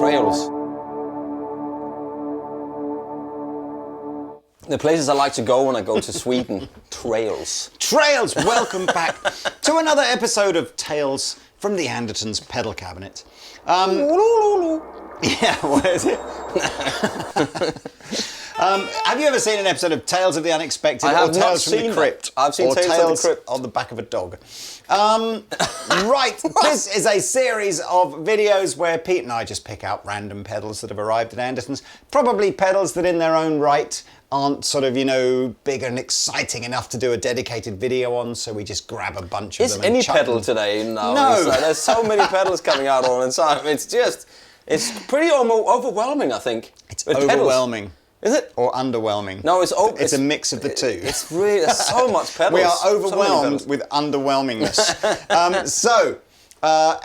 trails. The places I like to go when I go to Sweden. Trails. Trails! Welcome back to another episode of Tales from the Andertons Pedal Cabinet. Yeah, what is it? Have you ever seen an episode of Tales of the Unexpected? I have or Tales not from seen the Crypt? I've seen or Tales of the Crypt on the back of a dog. Right, this is a series of videos where Pete and I just pick out random pedals that have arrived at Andertons. Probably pedals that in their own right aren't sort of, you know, big and exciting enough to do a dedicated video on, so we just grab a bunch of them and any chuck pedal them. today? No. No. There's so many pedals coming out all the time. It's pretty overwhelming, I think. It's With overwhelming. Pedals. Is it? Or underwhelming. No, it's a mix of the two. It's really, there's so much pedals. We are So many overwhelmed pedals. with underwhelmingness.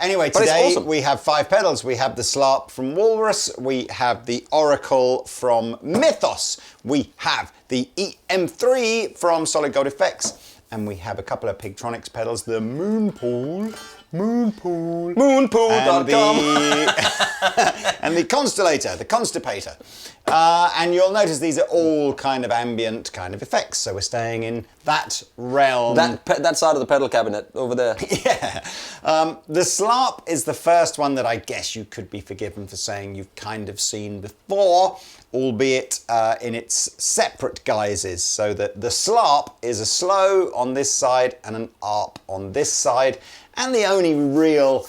Anyway, But it's today awesome. we have 5 pedals. We have the SLARP from Walrus, we have the Oracle from Mythos, we have the EM-III from SolidGoldFX, and we have a couple of Pigtronix pedals, the Moonpool, Moonpool.com. and the Constellator, the Constipator. And you'll notice these are all kind of ambient kind of effects, so we're staying in that realm. That side of the pedal cabinet over there. Yeah. The SLARP is the first one that I guess you could be forgiven for saying you've kind of seen before, albeit in its separate guises. So that the SLARP is a slow on this side and an ARP on this side. And the only real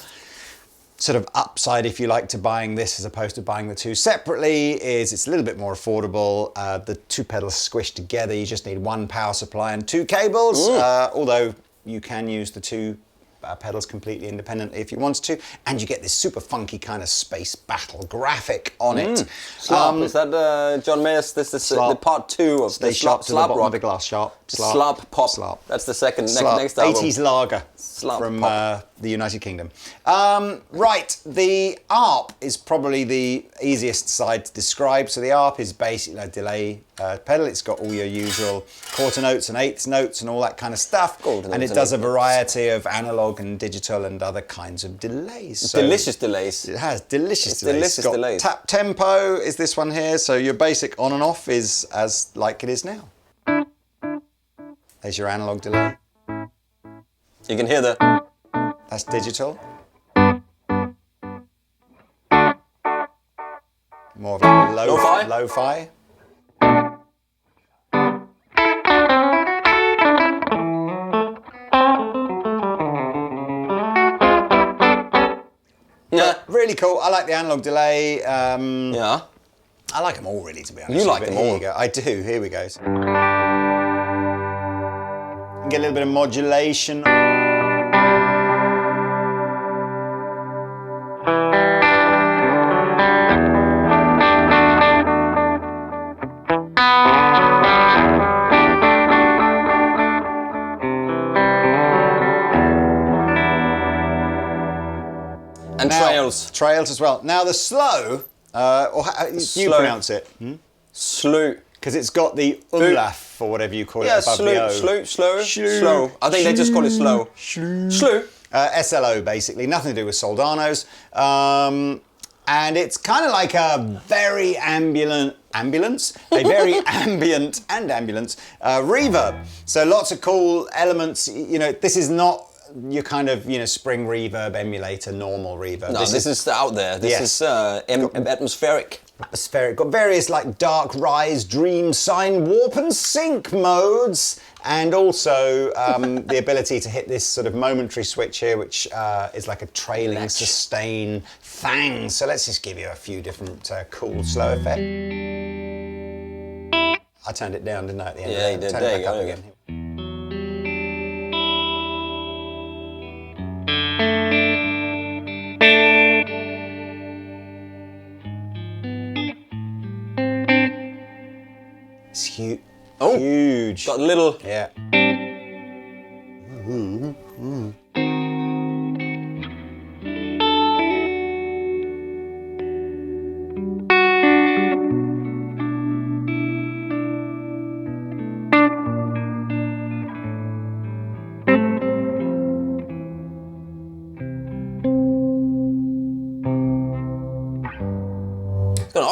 sort of upside, if you like, to buying this as opposed to buying the two separately is it's a little bit more affordable. The two pedals squished together, you just need one power supply and 2 cables, although you can use the two pedals completely independently if you want to, and you get this super funky kind of space battle graphic on it. SLARP, is that John Mayer's? This is the part 2 of Stay the sharp to the SLARP bottom rock. of the glass, sharp. SLARP pop. SLARP. That's the second SLARP. next album. 80s lager SLARP from pop. the United Kingdom. Right, the ARP is probably the easiest side to describe. So the ARP is basically a delay pedal. It's got all your usual quarter notes and eighth notes and all that kind of stuff. And it does a variety of analog and digital and other kinds of delays. So delicious delays. it has delicious delays. Delicious It's got delays. Tap tempo is this one here. So your basic on and off is as like it is now. There's your analog delay. You can hear the... That's digital. More of a Lo-fi? Lo-fi. Yeah. Really cool. I like the analog delay. Yeah. I like them all, really, to be honest. You like But them here all. you go. I do. Here we go. Get a little bit of modulation. And trails. Trails as well. Now the slow, or how do you Slow. pronounce it? Slew. Because it's got the umlaut, or whatever you call Yeah, it, above the O. slow. I think they just call it slow. Slew. SLO, basically. Nothing to do with Soldanos. And it's kind of like a very ambient reverb. So lots of cool elements. You know, this is not your kind of, you know, spring reverb emulator, normal reverb. No, this is out there. This is atmospheric. Atmospheric. Got various like dark rise, dream sign, warp and sync modes, and also the ability to hit this sort of momentary switch here, which is like a trailing sustain thang. So let's just give you a few different cool slow effects. I turned it down, didn't I, at the end? Yeah, you did. Turn There it you back go. up again. It's huge. Oh, huge. got a little... Yeah.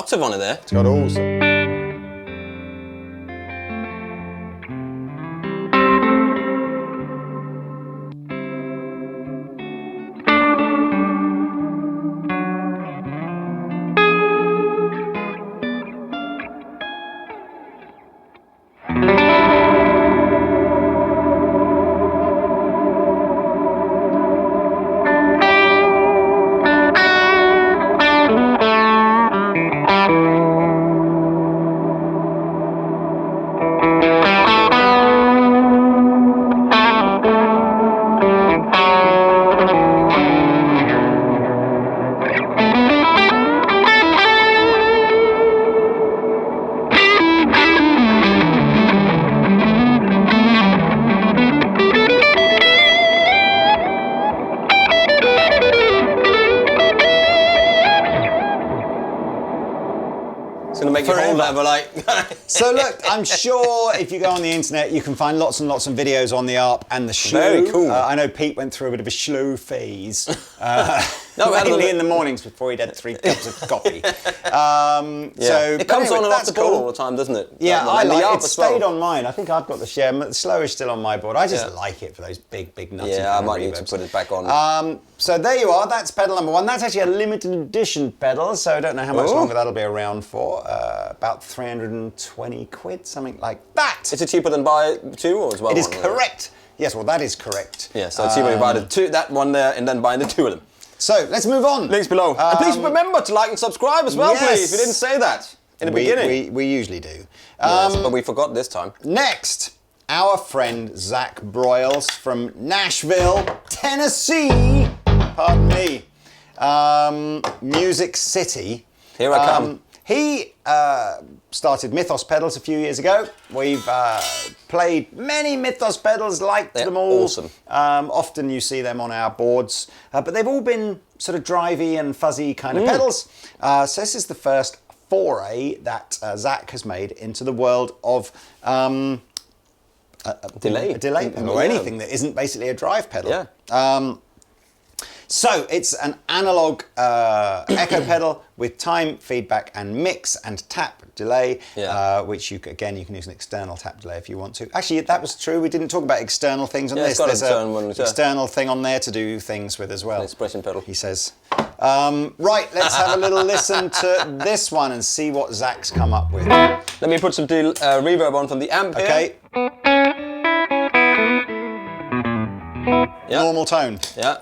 octave on it there. It's got awesome. So look, I'm sure if you go on the internet, you can find lots and lots of videos on the ARP and the shlew. Very cool. I know Pete went through a bit of a shlew phase, No, mainly in the mornings before he'd had 3 cups of coffee. So it comes on and off the board cool. all the time, doesn't it? Yeah, I like it. It stayed well. on mine. I think I've got the share. The slow is still on my board. I just like it for those big nuts. Yeah, I might need to put it back on. So there you are. That's pedal number 1. That's actually a limited edition pedal, so I don't know how much longer that'll be around for. About 320 quid, something like that. Is it cheaper than buy 2 or as well? It is correct. Yes, well, that is correct. Yeah, so it's cheaper to buy that one there and then buy the 2 of them. So let's move on. Links below. And please remember to like and subscribe as well, please. We didn't say that in the beginning. We usually do. Yes, but we forgot this time. Next, our friend Zach Broyles from Nashville, Tennessee. Pardon me. Music City. Here I come. He started Mythos pedals a few years ago. We've played many Mythos pedals, liked them all. Awesome. Often you see them on our boards, but they've all been sort of drivey and fuzzy kind of pedals. So this is the first foray that Zach has made into the world of a delay pedal, or anything that isn't basically a drive pedal. Yeah. So it's an analog echo pedal with time, feedback, and mix and tap delay, which you can use an external tap delay if you want to. Actually, that was true. We didn't talk about external things on this. There's an external thing on there to do things with as well. An expression pedal. He says. Right, let's have a little listen to this one and see what Zach's come up with. Let me put some reverb on from the amp here. Okay. Normal tone. Yeah.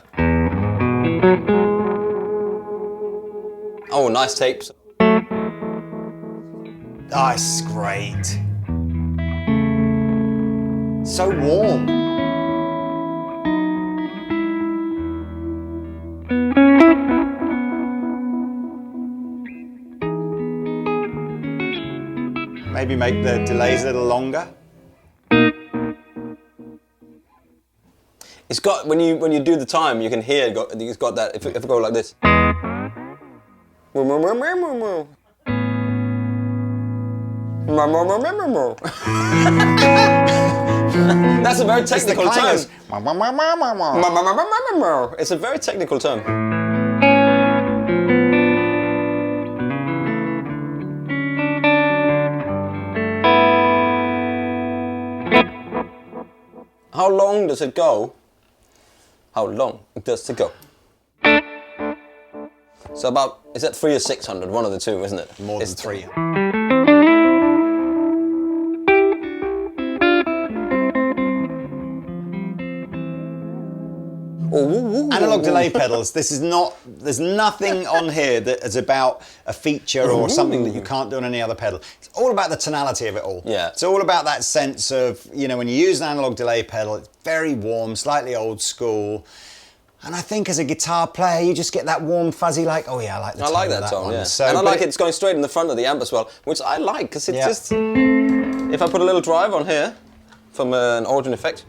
Oh, nice tapes. That's great. So warm. Maybe make the delays a little longer. It's got when you do the time, you can hear it's got that. If it go like this. That's a very technical term. It's a very technical term. How long does it go? How long does it go? So about, is that 3 or 600? One of the two, isn't it? More than 3. Analog delay pedals, this is not, there's nothing on here that is about a feature or something that you can't do on any other pedal. It's all about the tonality of it all. Yeah. It's all about that sense of, when you use an analog delay pedal, it's very warm, slightly old school. And I think as a guitar player, you just get that warm, fuzzy, like, oh yeah, I like the tone like of that tone, one. yeah. So, and I like it's going straight in the front of the amp as well, which I like, because it's just... If I put a little drive on here, from an origin effect...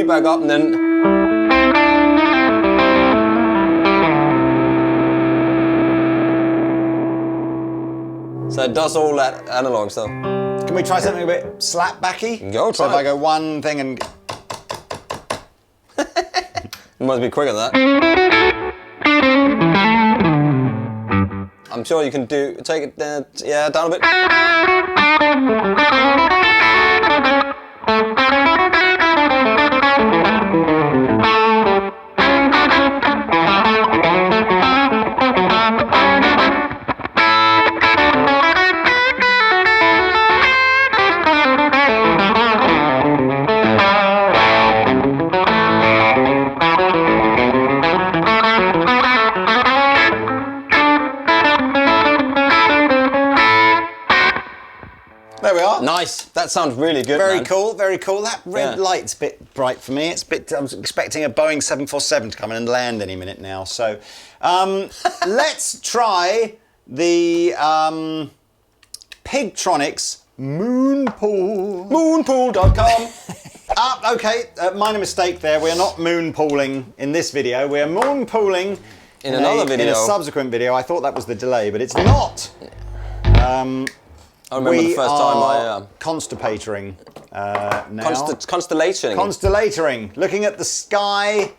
feedback up and then... So it does all that analog stuff. Can we try something a bit slapbacky? Go, so try if I it. go one thing and... It must be quicker than that. I'm sure you can take it yeah, down a bit. There we are. Nice. That sounds really good. Very man. cool, very cool. That red light's a bit bright for me. It's a bit. I was expecting a Boeing 747 to come in and land any minute now. So, let's try the Pigtronix Moonpool. Moonpool.com. Okay, minor mistake there. We are not moonpooling in this video. We are moonpooling in another video. In a subsequent video. I thought that was the delay, but it's not. I remember the first time I... constipatoring now. Constellating. Looking at the sky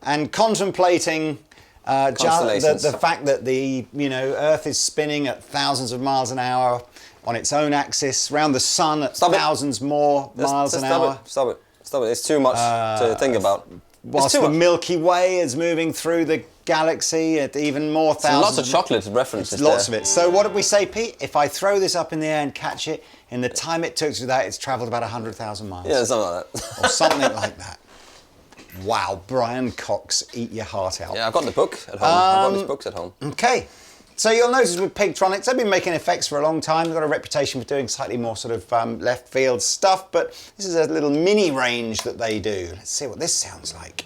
and contemplating just the fact that the Earth is spinning at thousands of miles an hour on its own axis, around the sun at thousands more miles an hour. Stop it. It's too much to think about. Whilst the Milky Way is moving through the galaxy at even more thousands. Lots of chocolate references Lots of it. So what did we say, Pete? If I throw this up in the air and catch it, in the time it took to do that, it's travelled about 100,000 miles. Yeah, something like that. Or something like that. Wow, Brian Cox, eat your heart out. Yeah, I've got the book at home. I've got these books at home. Okay. So you'll notice with Pigtronix, they've been making effects for a long time. They've got a reputation for doing slightly more sort of left field stuff, but this is a little mini range that they do. Let's see what this sounds like.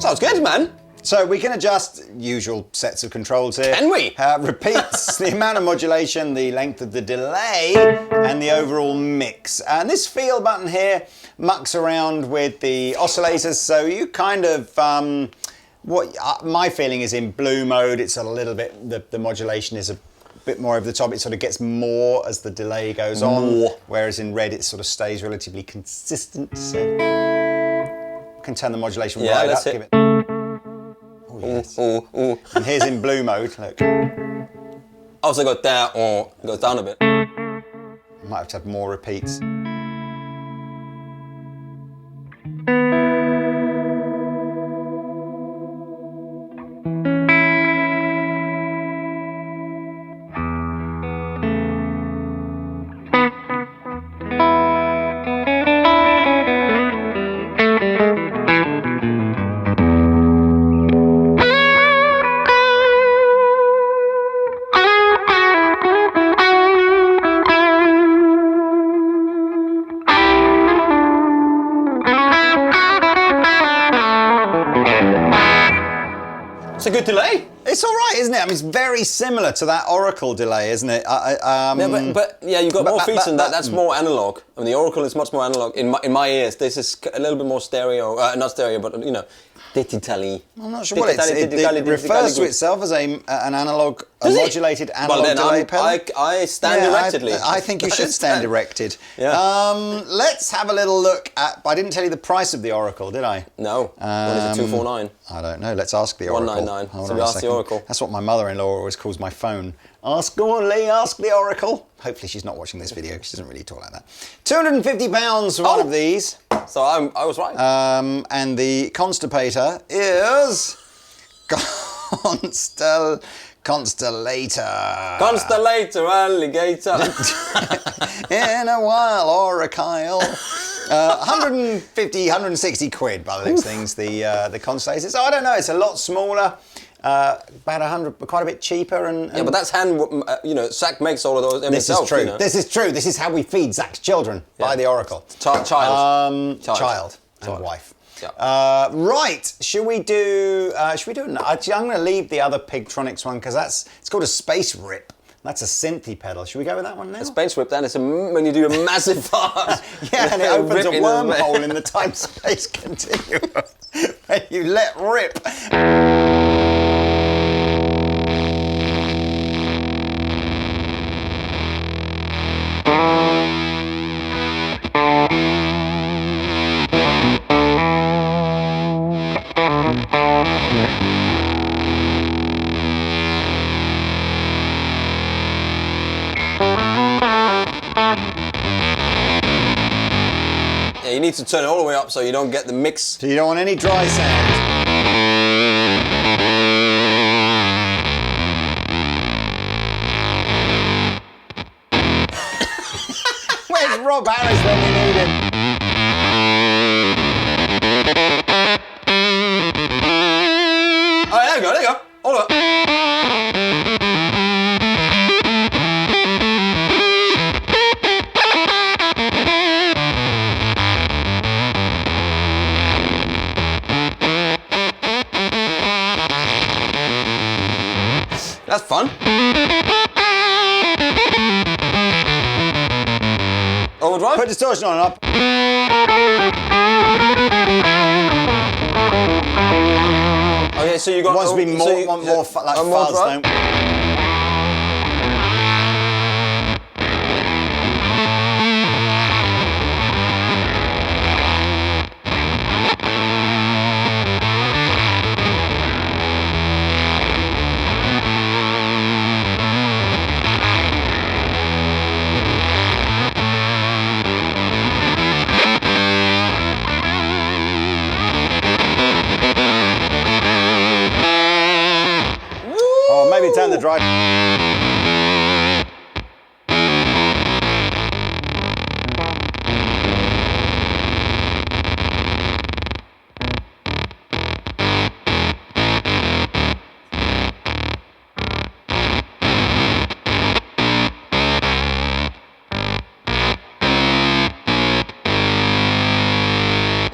Sounds good, man. So we can adjust usual sets of controls here. Can we? Repeats, the amount of modulation, the length of the delay, and the overall mix. And this feel button here mucks around with the oscillators, so you kind of, my feeling is in blue mode, it's a little bit, the modulation is a bit more over the top. It sort of gets more as the delay goes on, whereas in red it sort of stays relatively consistent. So can turn the modulation right up. Give it. Oh, yes. And here's in blue mode. Look. Also got down, or it goes down a bit. Might have to have more repeats. It's a good delay. It's all right, isn't it? I mean, it's very similar to that Oracle delay, isn't it? Yeah, but you've got more features than that. That's more analog. I mean, the Oracle is much more analog in my ears. This is a little bit more stereo, not stereo, but digitally. I'm not sure what it refers to itself as an analog, a modulated analog delay pedal. I stand erectedly. I think you should stand erected. Yeah. Let's have a little look at. I didn't tell you the price of the Oracle, did I? No. What is it? 249. I don't know. Let's ask the Oracle. 199. So we ask the Oracle. That's what my mother-in-law always calls my phone. Ask Lee, ask the Oracle. Hopefully she's not watching this video because she doesn't really talk like that. £250 for one of these. So I was right. And the Constipator is Constellator. Constellator, alligator. In a while or a Kyle. 150, 160 quid by the next things, the Constellator. So I don't know, it's a lot smaller. About 100, quite a bit cheaper, and yeah, but that's hand. Zach makes all of those himself. This is true. This is true. This is how we feed Zach's children by the Oracle. Child and wife. Yeah. Right, should we do actually, I'm going to leave the other Pigtronix one because it's called a Space Rip. That's a synthy pedal. Should we go with that one now? A Space Rip, then it's when you do a massive fart. Yeah, and it opens a wormhole in the time-space continuum when you let rip. Yeah, you need to turn it all the way up so you don't get the mix. So you don't want any dry sound. Where's Rob Harris when we need him? Oh, there you go, there you go. Hold up. That's fun. Overdrive? Put distortion on and up. Okay, so you got... Wants to be more, like fuzz, don't we? Maybe turn the drive.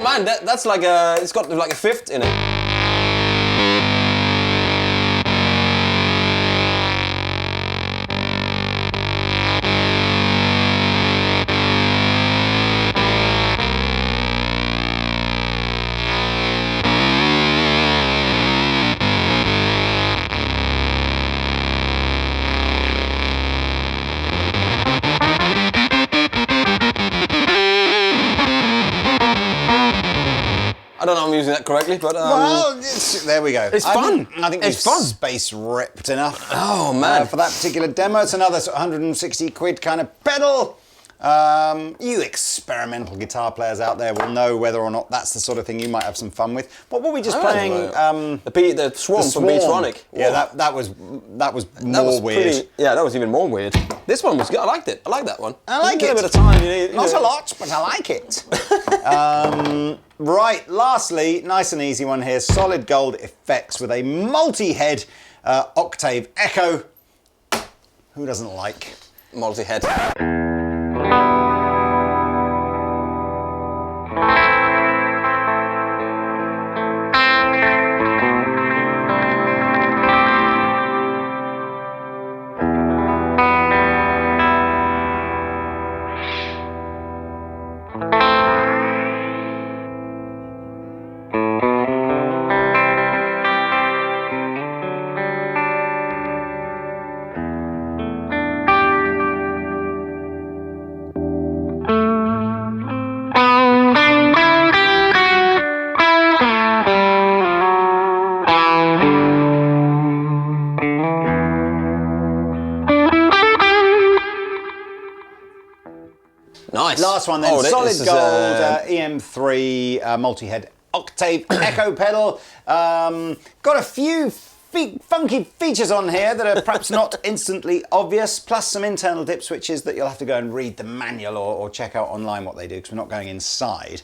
Man, that's like a... It's got like a fifth in it. I don't know if I'm using that correctly, but... well, there we go. It's fun. I think it's fun. Space ripped enough. Oh, man. For that particular demo. It's another 160 quid kind of pedal. You experimental guitar players out there will know whether or not that's the sort of thing you might have some fun with. What were we just playing? The Swarm from Beetronics. Yeah, that was more weird. Pretty, yeah, that was even more weird. This one was good. I liked it. I like that one. I like it. A bit of time. You Not a lot, but I like it. Right, lastly, nice and easy one here. SolidGoldFX with a multi-head octave echo. Who doesn't like multi-head? Nice. Last one then, Solid Gold EM-III multi-head octave echo pedal. Got a few funky features on here that are perhaps not instantly obvious, plus some internal dip switches that you'll have to go and read the manual or check out online what they do, because we're not going inside.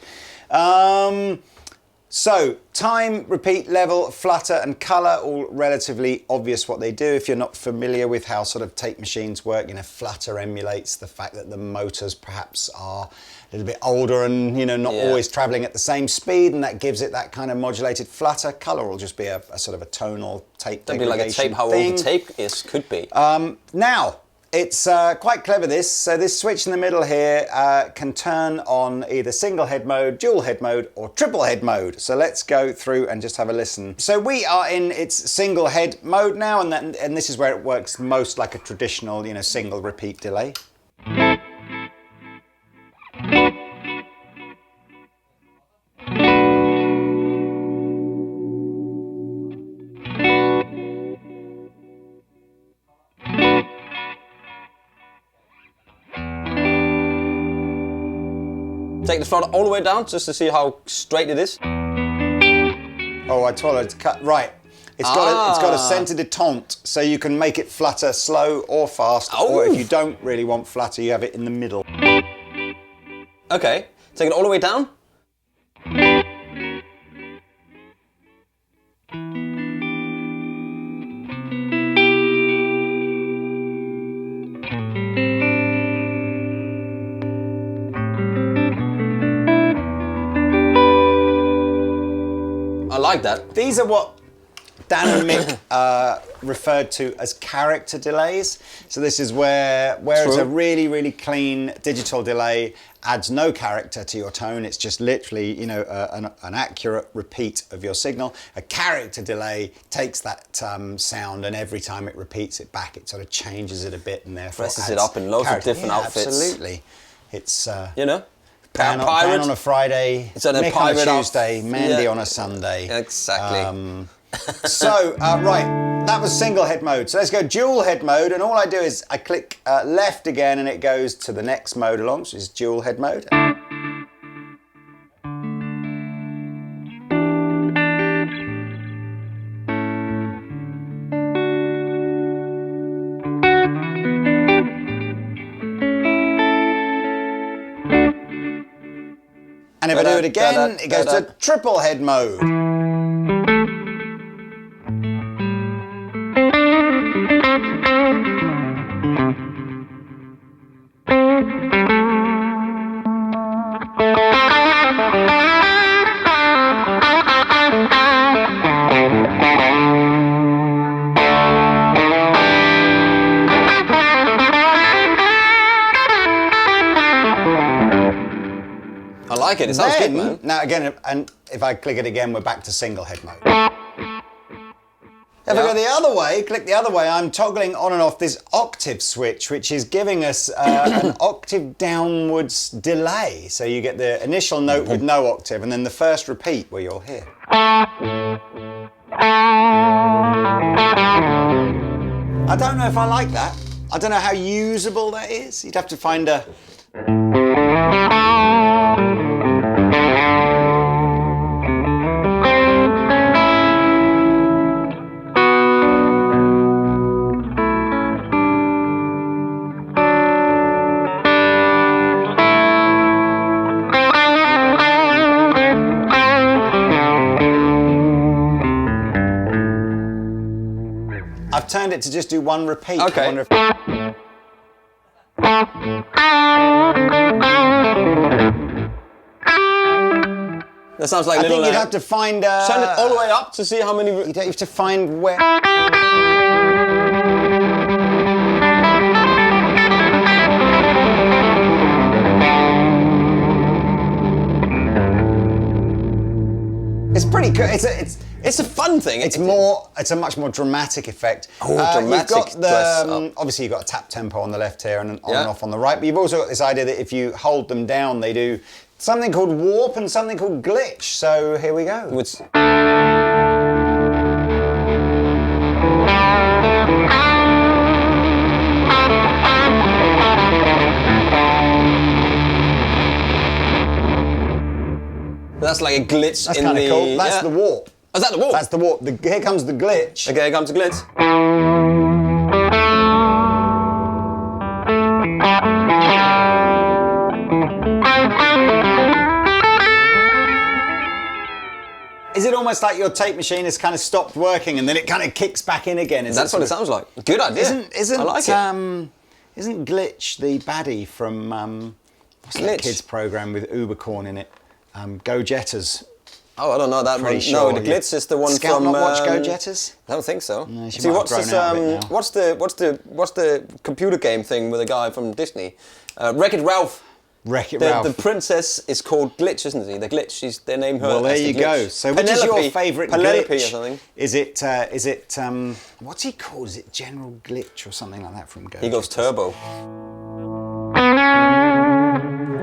So, time, repeat, level, flutter and colour, all relatively obvious what they do. If you're not familiar with how sort of tape machines work, you know, flutter emulates the fact that the motors perhaps are a little bit older and, you know, not always travelling at the same speed, and that gives it that kind of modulated flutter. Colour will just be a sort of a tonal tape degradation. That'd be like a tape, how old the tape is, could be. Now, it's quite clever this. So this switch in the middle here can turn on either single head mode, dual head mode or triple head mode. So let's go through and just have a listen. So we are in its single head mode now, and this is where it works most like a traditional, you know, single repeat delay. Take the flutter all the way down just to see how straight it is. Oh, I told her to cut. Right. It's got a centre detente, so you can make it flutter slow or fast, or if you don't really want flutter, you have it in the middle. Okay, take it all the way down. I like that. These are what Dan and Mick referred to as character delays. So this is whereas a really, really clean digital delay adds no character to your tone. It's just literally, you know, an accurate repeat of your signal. A character delay takes that sound, and every time it repeats it back, it sort of changes it a bit, and therefore dresses it up in loads of different outfits. Absolutely. It's you know. Dan on a Friday, Mick on a Tuesday, Mandy on a Sunday. Exactly. Right, that was single head mode. So let's go dual head mode, and all I do is I click left again, and it goes to the next mode along, which is dual head mode. And if I do it again, it goes to triple head mode. I like it. It sounds good, man. Now again, and if I click it again, we're back to single head mode. If I go the other way, click the other way, I'm toggling on and off this octave switch, which is giving us an octave downwards delay. So you get the initial note with no octave, and then the first repeat where you'll hear. I don't know if I like that. I don't know how usable that is. You'd have to find a... I've turned it to just do one repeat. Okay. I wonder if... That sounds like I think you'd have to find... turn it all the way up to see how many... You'd have to find where... It's pretty good. It's a fun thing. It's a much more dramatic effect. Oh, dramatic. You've got obviously you've got a tap tempo on the left here and on and off on the right, but you've also got this idea that if you hold them down, they do something called warp and something called glitch. So here we go. That's like a glitch. That's kind of cool. That's the warp. Oh, is that the warp? That's the warp. Here comes the glitch. Okay, here comes the glitch. almost like your tape machine has kind of stopped working and then it kind of kicks back in again. That's what it sounds like. Good idea. Isn't I like it. Isn't Glitch the baddie from what's that kids program with Ubercorn in it? Go Jetters. Oh, I don't know that one. Sure, no, the Glitch is the one Scout from. not watch Go Jetters? I don't think so. No, See, what's this? What's the computer game thing with a guy from Disney? Wreck-It Ralph. Wreck-It Ralph. The princess is called Glitch, isn't she? The Glitch. They name her. Well, there as you the go. So, which is your favourite Penelope Glitch? or something? Is it? What's he called? Is it General Glitch or something like that from Go? He goes Turbo.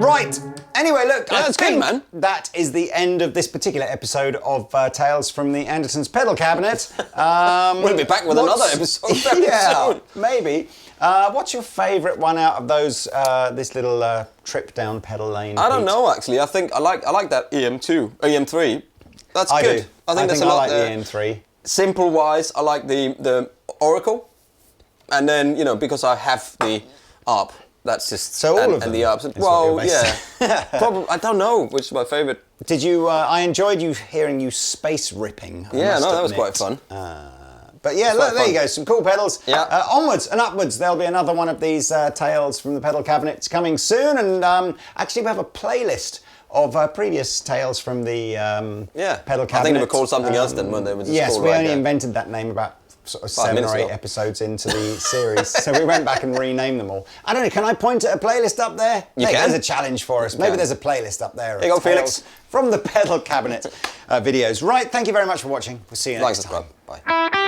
Right. Anyway, look, Yeah, I it's good, think man. that is the end of this particular episode of Tales from the Andertons Pedal Cabinet. We'll be back with another episode very soon. Maybe. What's your favourite one out of those? This little trip down pedal lane. I don't know actually. I think I like that EM-III. That's I good. do. I think there's a I lot like there. the EM-III. Simple wise, I like the Oracle, and then because I have the ARP. That's just so all of them. And the ARPs. Well, yeah. Probably. I don't know which is my favourite. Did you? I enjoyed hearing you space ripping. Yeah, no, that was quite fun. But yeah, look, there you go, some cool pedals. Yeah. Onwards and upwards, there'll be another one of these tales from the pedal cabinets coming soon, and actually we have a playlist of previous tales from the pedal cabinet. I think they were called something else then when they were just yes, called we right only there. invented that name about sort of 7 minutes or 8 ago. episodes into the series, so we went back and renamed them all. I don't know, can I point at a playlist up there? You can. There's a challenge for us. Maybe there's a playlist up there. Here you go, Felix. From the pedal cabinet videos. Right, thank you very much for watching. We'll see you next time. Bye.